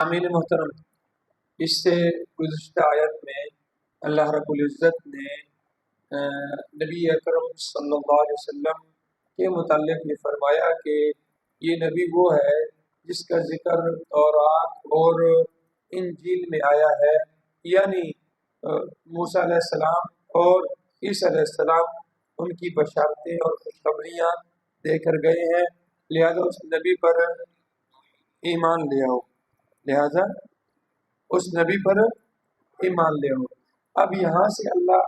امین محترم، اس سے گزشتہ آیت میں اللہ رب العزت نے نبی اکرم صلی اللہ علیہ وسلم کے متعلق یہ فرمایا کہ یہ نبی وہ ہے جس کا ذکر تورات اور انجیل میں آیا ہے، یعنی موسیٰ علیہ السلام اور عیسیٰ علیہ السلام ان کی بشارتیں اور خوشخبریاں دے کر گئے ہیں، لہذا اس نبی پر ایمان لے آؤ، لہذا اس نبی پر ایمان لے آؤ۔ اب یہاں سے اللہ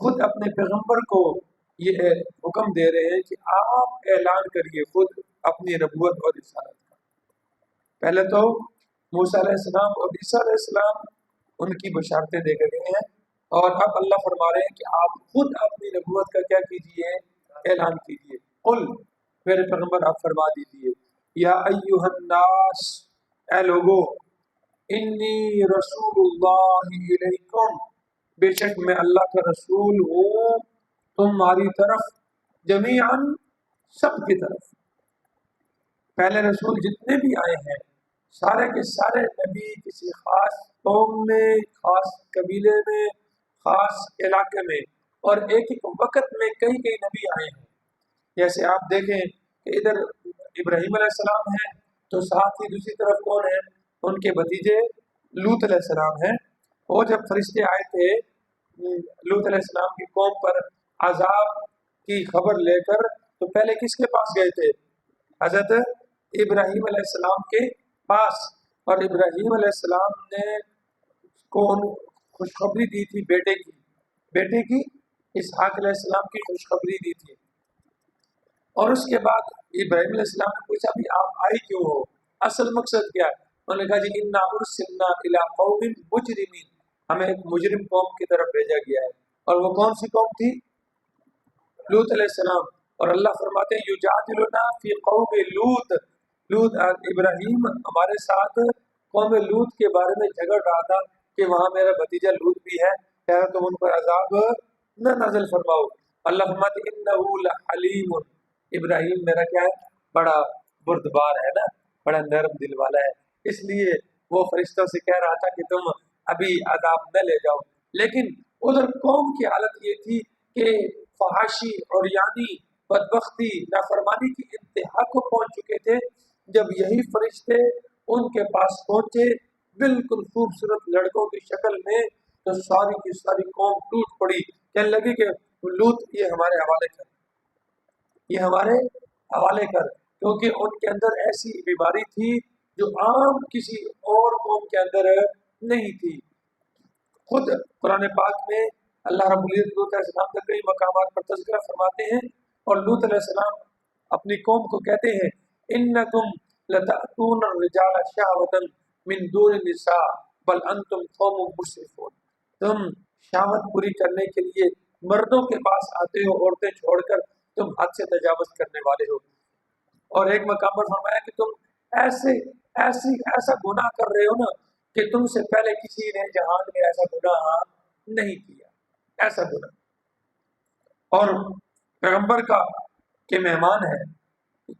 خود اپنے پیغمبر کو یہ حکم دے رہے ہیں کہ آپ اعلان کریے خود اپنی نبوت اور رسالت کا۔ پہلے تو موسیٰ علیہ السلام اور عیسیٰ علیہ السلام ان کی بشارتیں دے کر گئے ہیں، اور اب اللہ فرما رہے ہیں کہ آپ خود اپنی نبوت کا کیا کیجیے، اعلان کیجیے۔ قل، میرے پیغمبر آپ فرما دیجیے، یا ایھا الناس، اے لوگو، انی رسول اللہ الیکم، بے شک میں اللہ کا رسول ہوں تمہاری طرف، جمیعاً، سب کی طرف۔ پہلے رسول جتنے بھی آئے ہیں سارے کے سارے نبی کسی خاص قوم میں، خاص قبیلے میں، خاص علاقے میں، اور ایک ایک وقت میں کئی کئی نبی آئے ہیں۔ جیسے آپ دیکھیں کہ ادھر ابراہیم علیہ السلام ہیں تو ساتھ ہی دوسری طرف کون ہیں، ان کے بھتیجے لوط علیہ السلام ہیں۔ وہ جب فرشتے آئے تھے لوط علیہ السلام کی قوم پر عذاب کی خبر لے کر، تو پہلے کس کے پاس گئے تھے؟ حضرت ابراہیم علیہ السلام کے پاس، اور ابراہیم علیہ السلام نے کون خوشخبری دی تھی؟ بیٹے کی اسحاق علیہ السلام کی خوشخبری دی تھی۔ اور اس کے بعد ابراہیم علیہ السلام نے پوچھا بھی آپ آئے کیوں ہو، اصل مقصد کیا ہے؟ انہوں نے کہا جی انا ارسلنا الی قوم مجرمین، ہمیں ایک مجرم قوم کی طرف بھیجا گیا ہے۔ اور وہ کون سی قوم تھی؟ لوط علیہ السلام۔ اور اللہ فرماتے ہیں یجادلنا فی قوم لوط، ابراہیم ہمارے ساتھ قوم لوط کے بارے میں جھگڑ رہا تھا کہ وہاں میرا بھتیجا لوط بھی ہے، کہہ رہا تم ان پر عذاب نہ نازل فرماؤ۔ اللہ فرماتے انہ لحلیم، ابراہیم میرا کیا ہے؟ بڑا بردبار ہے نا، بڑا نرم دل والا ہے، اس لیے وہ فرشتوں سے کہہ رہا تھا کہ تم ابھی عذاب نہ لے جاؤ۔ لیکن ادھر قوم کی حالت یہ تھی کہ فحاشی اور یعنی بدبختی، نافرمانی کی انتہا کو پہنچ چکے تھے۔ جب یہی فرشتے ان کے پاس پہنچے بالکل خوبصورت لڑکوں کی شکل میں، تو ساری کی ساری قوم ٹوٹ پڑی، کہنے لگی کہ لوط یہ ہمارے حوالے کر، یہ ہمارے حوالے کر، کیونکہ ان کے اندر ایسی بیماری تھی جو عام کسی اور قوم کے اندر نہیں تھی۔ خود قرآن پاک میں اللہ رب العزت لوط علیہ السلام کے کئی مقامات پر تذکرہ فرماتے ہیں، اور لوط علیہ السلام اپنی قوم کو کہتے ہیں انکم لتأتون الرجال شہوۃ من دون النساء بل انتم قوم مسرفون، تم شہوت پوری کرنے کے لیے مردوں کے پاس آتے ہو، عورتیں چھوڑ کر تم حد سے تجاوز کرنے والے ہو۔ اور ایک مقام پر فرمایا کہ تم ایسا گناہ کر رہے ہو نا کہ تم سے پہلے کسی نے جہان میں ایسا گناہ نہیں کیا، ایسا گناہ۔ اور پیغمبر کا کہ مہمان ہے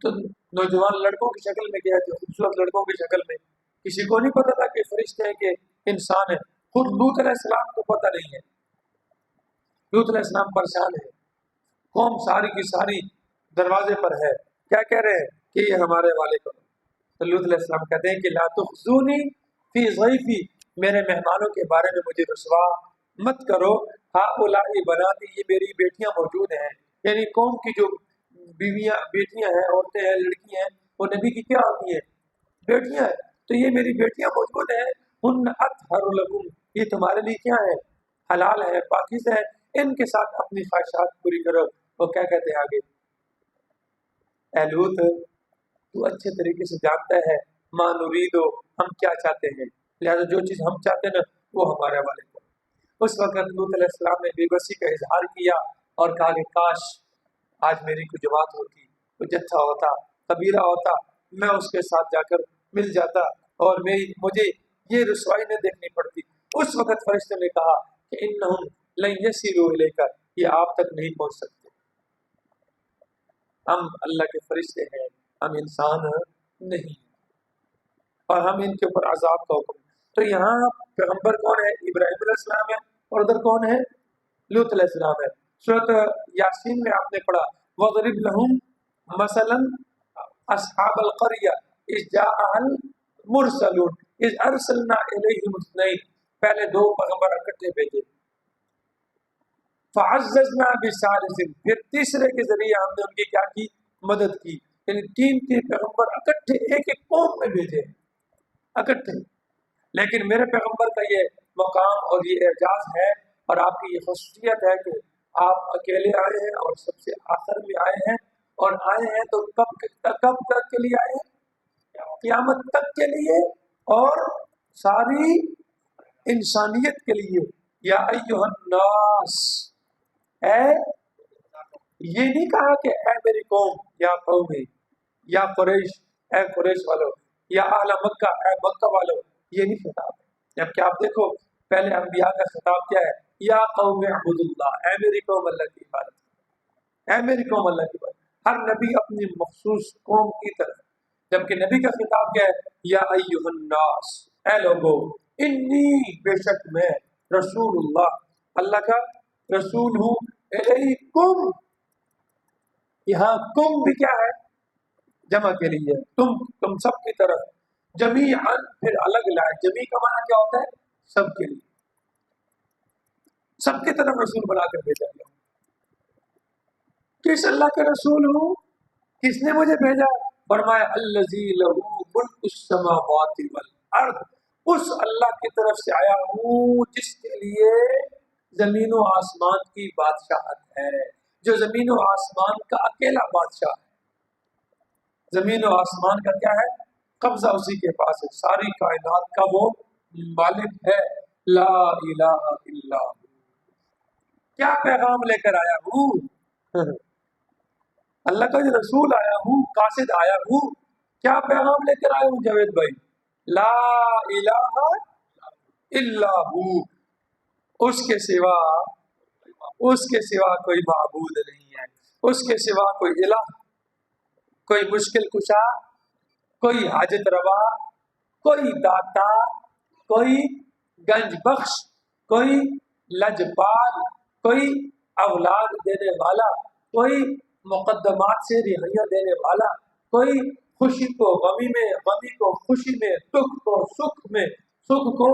تو نوجوان لڑکوں کی شکل میں گیا تھے، خوبصورت لڑکوں کی شکل میں، کسی کو نہیں پتا تھا کہ فرشتے ہیں کہ انسان ہے، خود لوط علیہ السلام کو پتہ نہیں ہے۔ لوط علیہ السلام پریشان ہے، قوم ساری کی ساری دروازے پر ہے، کیا کہہ رہے ہیں کہ یہ ہمارے حوالے کرو۔ تو لوط علیہ السلام کہتے ہیں کہ لا تخزونی فی ضیفی، میرے مہمانوں کے بارے میں مجھے رسوا مت کرو، ہؤلاء بناتی، یہ میری بیٹیاں موجود ہیں، یعنی قوم کی جو بیٹیاں ہیں، عورتیں ہیں، لڑکی ہیں، وہ نبی کی کیا ہوتی ہیں؟ بیٹیاں ہیں، تو یہ میری بیٹیاں موجود ہیں، ہن اطہر لکم، یہ تمہارے لیے کیا ہے؟ حلال ہے، پاکیزہ ہے، ان کے ساتھ اپنی خواہشات پوری کرو۔ وہ کیا کہتے ہیں آگے؟ اے لوط، تو اچھے طریقے سے جانتا ہے ما نریدو، ہم کیا چاہتے ہیں، لہذا جو چیز ہم چاہتے ہیں نا وہ ہمارے حوالے کرو۔ اس وقت لوط علیہ السلام نے بے بسی کا اظہار کیا اور کہا کہ کاش آج میری کوئی جماعت ہوتی، کوئی جتھا ہوتا، قبیلہ ہوتا، میں اس کے ساتھ جا کر مل جاتا اور مجھے یہ رسوائی نہ دیکھنی پڑتی۔ اس وقت فرشتے نے کہا کہ انہم لن یصلوا الیک، یہ آپ تک نہیں پہنچ سکتے، ہم اللہ کے فرشتے ہیں، ہم انسان نہیں۔ اور ہم ان کے اوپر عذاب کا حکم. تو یہاں پیغمبر کون ہے؟ ابراہیم علیہ السلام ہے. اور ادھر کون ہے؟ لوط علیہ السلام ہے. سورۃ یاسین میں آپ نے پڑھا وَضْرِبْ لَهُمْ مَثَلًا أَصْحَابَ الْقَرْيَةِ إِذْ جَاءَهَا الْمُرْسَلُونَ إِذْ أَرْسَلْنَا إِلَيْهِمُ اثْنَيْنِ. پہلے دو پیغمبر اکٹھے بھیجے. فَعَزَّزْنَا بِثَالِثٍ. پھر تیسرے کے ذریعے ہم نے ان کی کیا کی؟ مدد کی. یعنی تین پیغمبر اکٹھے ایک ایک قوم میں بھیجے اکٹھے. لیکن میرے پیغمبر کا یہ مقام اور یہ اعجاز ہے اور آپ کی یہ خصوصیت ہے کہ آپ اکیلے آئے ہیں اور سب سے آخر میں آئے ہیں. اور آئے ہیں تو کب تک کے لیے آئے ہیں؟ قیامت تک کے لیے اور ساری انسانیت کے لیے. یا ایھا الناس، اے، یہ نہیں کہا کہ اے میری قوم یا قومی یا قریش، اے قریش والو، یا اہل مکہ، اے مکہ والو. یہ نہیں خطاب ہے. جبکہ آپ دیکھو پہلے انبیاء کا خطاب کیا ہے؟ یا قوم اعبدوا اللہ، اے میری قوم اللہ کی عبادت، اے میری قوم اللہ کی عبادت. ہر نبی اپنی مخصوص قوم کی طرف. جبکہ نبی کا خطاب کیا ہے؟ یا ایھا الناس، اے لوگو، انی، بے شک میں، رسول اللہ، اللہ کا رسول ہوں، الیکم. یہاں کم بھی کیا ہے؟ جمع کے لیے. تم سب کی طرف. جمیعاً پھر الگ لائے. جمیع کا معنی کیا ہوتا ہے؟ سب کے لیے، سب کی طرف رسول بنا کر بھیجا گیا. کس اللہ کے رسول ہوں؟ کس نے مجھے بھیجا؟ فرمایا الذی لہ ملک السماوات والارض. اس اللہ کی طرف سے آیا ہوں جس کے لیے زمین و آسمان کی بادشاہت ہے، جو زمین و آسمان کا اکیلا بادشاہ ہے. زمین و آسمان کا کیا ہے؟ قبضہ اسی کے پاس ہے. ساری کائنات کا وہ مالک ہے. لا الہ الا ہو. کیا پیغام لے کر آیا ہوں؟ اللہ کا جو رسول آیا ہوں، قاصد آیا ہوں. کیا پیغام لے کر آیا ہوں جاوید بھائی؟ لا الہ الا ہو. اس کے سوا کوئی معبود نہیں ہے. اس کے سوا کوئی الہ، کوئی مشکل کشا، کوئی حاجت روا، کوئی داتا، کوئی گنج بخش، کوئی لجپال، کوئی اولاد دینے والا، کوئی مقدمات سے رہائیاں دینے والا، کوئی خوشی کو غمی میں، غمی کو خوشی میں، دکھ کو سکھ میں، سکھ کو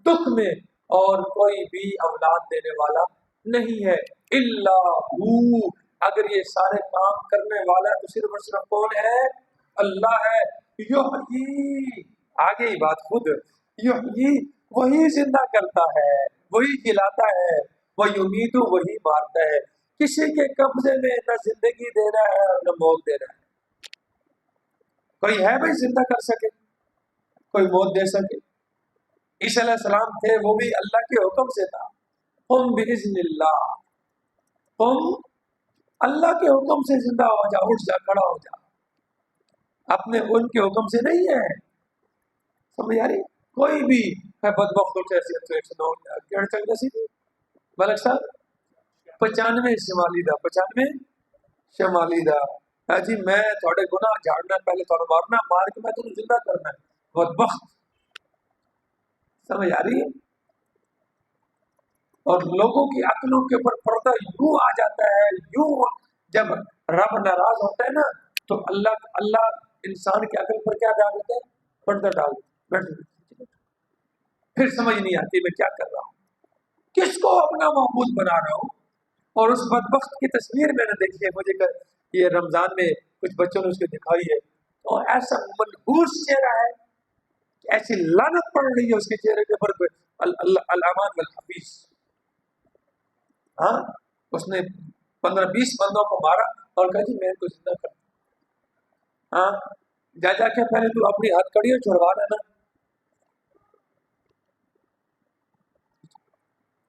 دکھ میں، اور کوئی بھی اولاد دینے والا نہیں ہے. الا ہو. اگر یہ سارے کام کرنے والا تو صرف اور صرف کون ہے؟ اللہ ہے. یحیی، آگے ہی بات خود، یحیی، وہی زندہ کرتا ہے، وہی جلاتا ہے، ویمیت، وہی مارتا ہے. کسی کے قبضے میں نہ زندگی دینا ہے اور نہ موت دینا ہے. کوئی ہے بھائی زندہ کر سکے، کوئی موت دے سکے؟ عیسیٰ علیہ السلام تھے، وہ بھی اللہ کے حکم سے تھا. قم باذن اللہ، قم، اللہ کے حکم سے زندہ ہو جا، اٹھ جا، کھڑا ہو جا. اپنے ان کے حکم سے نہیں ہے. سمجھ آ رہی؟ کوئی بھی ہے بدبخت ایسے تو 109 کیا چل رہی تھی ملک صاحب 95 شمالی دا 95 شمالی دا. ہاں جی، میں تھوڑے گناہ جھاڑنا، پہلے تھوڑا مارنا، مار کے میں تمہیں زندہ کرنا ہے. بدبخت. سمجھ آ رہی ہے؟ اور لوگوں کی عقلوں کے اوپر پردہ یوں آ جاتا ہے، یوں جب رب ناراض ہوتا ہے نا تو اللہ انسان کی عقل پر کیا ڈال دیتا ہے؟ پردہ ڈال دیتا ہے. پھر سمجھ نہیں آتی میں کیا کر رہا ہوں، کس کو اپنا معبود بنا رہا ہوں. اور اس بدبخت کی تصویر میں نے دیکھی ہے، مجھے یہ رمضان میں کچھ بچوں نے اس کو دکھائی ہے، اور ایسا منحوس چہرہ ہے، ایسی لعنت پڑ رہی ہے اس کے چہرے کے اوپر. الامان والحفیظ. ہاں، اس نے 15-20 بندوں کو مارا اور کہا جی میں ان کو زندہ کرتا. ہاں، جا کے پہلے تو اپنی ہاتھ کڑیاں چھڑوا لینا.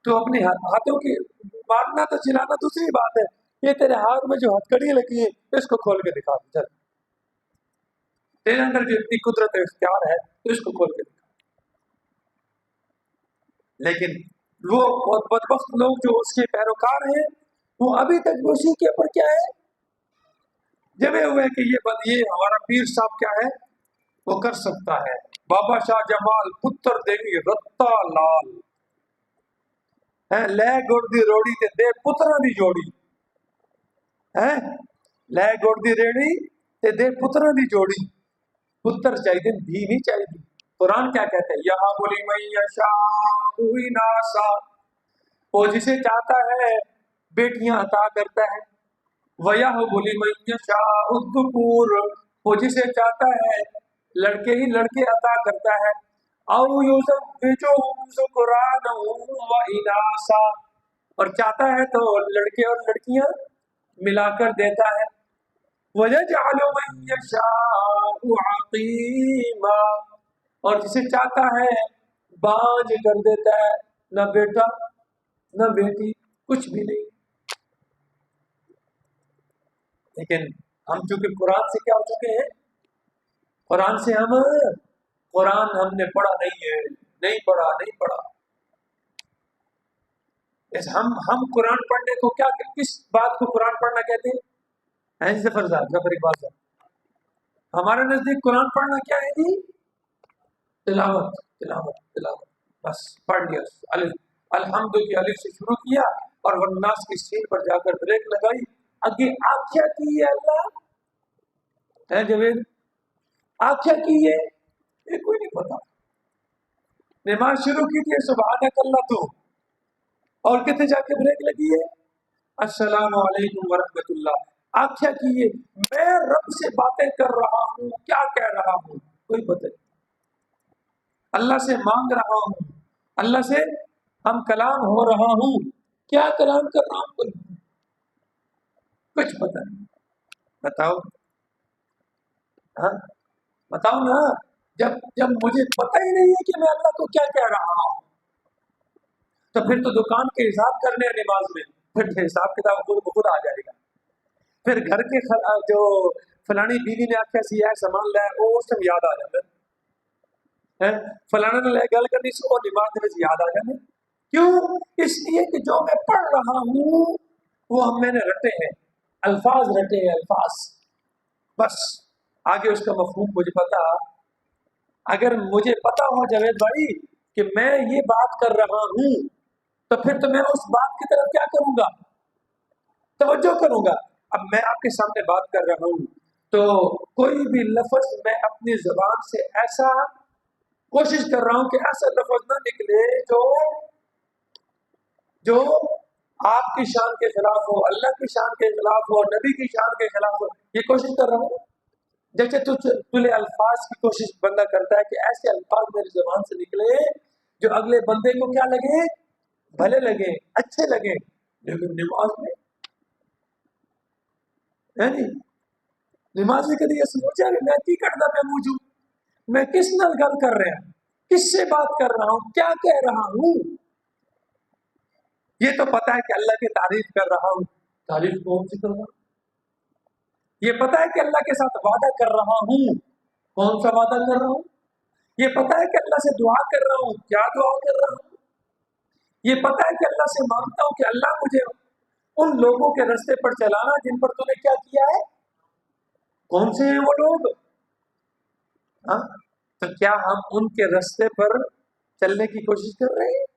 تو اپنے ہاتھوں کی مارنا تو چلانا دوسری بات ہے. یہ تیرے ہاتھ میں جو ہتھکڑیاں لگی ہیں اس کو کھول کے دکھا. چل، تیرے اندر جو اتنی قدرت اختیار ہے تو اس کو کھول کے دکھا. لیکن وہ بدبخت لوگ جو اس کے پیروکار ہیں وہ ابھی تک اسی کے اوپر کیا ہے؟ جمے ہوئے کہ یہ ہمارا پیر صاحب کیا ہے، وہ کر سکتا ہے. بابا شاہ جمال پتر دیوی رتا لال ہے لے گڑ دی روڑی تے دے پترا دی جوڑی ہے لے گڑ دی ریڑی تے دے پترا دی جوڑی پتر چاہیے بھی نہیں چاہیے قرآن کیا کہتا ہے یہاں بولی میں یشاء ناسا وہ جسے چاہتا ہے بیٹیاں عطا کرتا ہے ویا بولی میں یشاء الذکور وہ جسے چاہتا ہے لڑکے ہی لڑکے عطا کرتا ہے او یزوجہم ذکرانا و اناسا اور چاہتا ہے تو لڑکے اور لڑکیاں ملا کر دیتا ہے وَيَجْعَلُ مَن يَشَاءُ عَقِيمًا اور جسے چاہتا ہے بانجھ کر دیتا ہے نہ بیٹا نہ بیٹی کچھ بھی نہیں لیکن ہم چونکہ قرآن سے کیا ہو چکے ہیں قرآن ہم نے پڑھا نہیں پڑھا ہم قرآن پڑھنے کو کیا کس بات کو قرآن پڑھنا کہتے ہیں ظفر اقبال صاحب ہمارے نزدیک قرآن پڑھنا کیا ہے جی تلاوت بس پڑھ لیا الحمد کی الف سے شروع کیا اور والناس کی سین پر جا کر بریک لگائی آگے آخیا کی ہے اللہ ہے جوید آخیا کی ہے یہ کوئی نہیں پتا نماز شروع کی تھی سبحانک اللہ تو اور کتنے جا کے بریک لگی ہے السلام علیکم ورحمۃ اللہ آخیا کی ہے میں رب سے باتیں کر رہا ہوں کیا کہہ رہا ہوں کوئی پتہ نہیں اللہ سے مانگ رہا ہوں اللہ سے ہم کلام ہو رہا ہوں کیا کلام کر رہا ہوں کچھ پتہ نہیں بتاؤ ہاں بتاؤ نا جب مجھے پتہ ہی نہیں ہے کہ میں اللہ کو کیا کہہ رہا ہوں تو پھر تو دکان کے حساب کرنے نماز میں پھر حساب کتاب خود بخود آ جائے گا پھر گھر کے جو فلانی بیوی نے آخیا سی ہے سامان لایا وہ اس ٹائم یاد آ جاتا ہے فلانا نے گل کرنی سی وہ نماز میں یاد آ جانے کیوں اس لیے کہ جو میں پڑھ رہا ہوں وہ میں نے رٹے ہیں الفاظ رٹے ہیں الفاظ بس آگے اس کا مفہوم مجھے پتا اگر مجھے پتا ہو جاوید بھائی کہ میں یہ بات کر رہا ہوں تو پھر تو میں اس بات کی طرف کیا کروں گا توجہ کروں گا اب میں آپ کے سامنے بات کر رہا ہوں تو کوئی بھی لفظ میں اپنی زبان سے ایسا کوشش کر رہا ہوں کہ ایسا لفظ نہ نکلے جو آپ کی شان کے خلاف ہو اللہ کی شان کے خلاف ہو نبی کی شان کے خلاف ہو یہ کوشش کر رہا ہوں جیسے تجھے الفاظ کی کوشش بندہ کرتا ہے کہ ایسے الفاظ میری زبان سے نکلے جو اگلے بندے کو کیا لگے بھلے لگے اچھے لگے لیکن نماز میں نماز میں کبھی یہ سوچا کہ میں کی کرنا میں موجود میں کس نال گل کر رہا ہوں کس سے بات کر رہا ہوں کیا کہہ رہا ہوں یہ تو پتا ہے کہ اللہ کی تعریف کر رہا ہوں تعریف کون سی کر رہا ہوں یہ پتا ہے کہ اللہ کے ساتھ وعدہ کر رہا ہوں کون سا وعدہ کر رہا ہوں یہ پتا ہے کہ اللہ سے دعا کر رہا ہوں کیا دعا کر رہا ہوں یہ پتا ہے کہ اللہ سے مانگتا ہوں کہ اللہ مجھے ان لوگوں کے رستے پر چلانا جن پر تو نے کیا کیا ہے کون سے ہیں وہ لوگ ہاں تو کیا ہم ان کے رستے پر چلنے کی کوشش کر رہے ہیں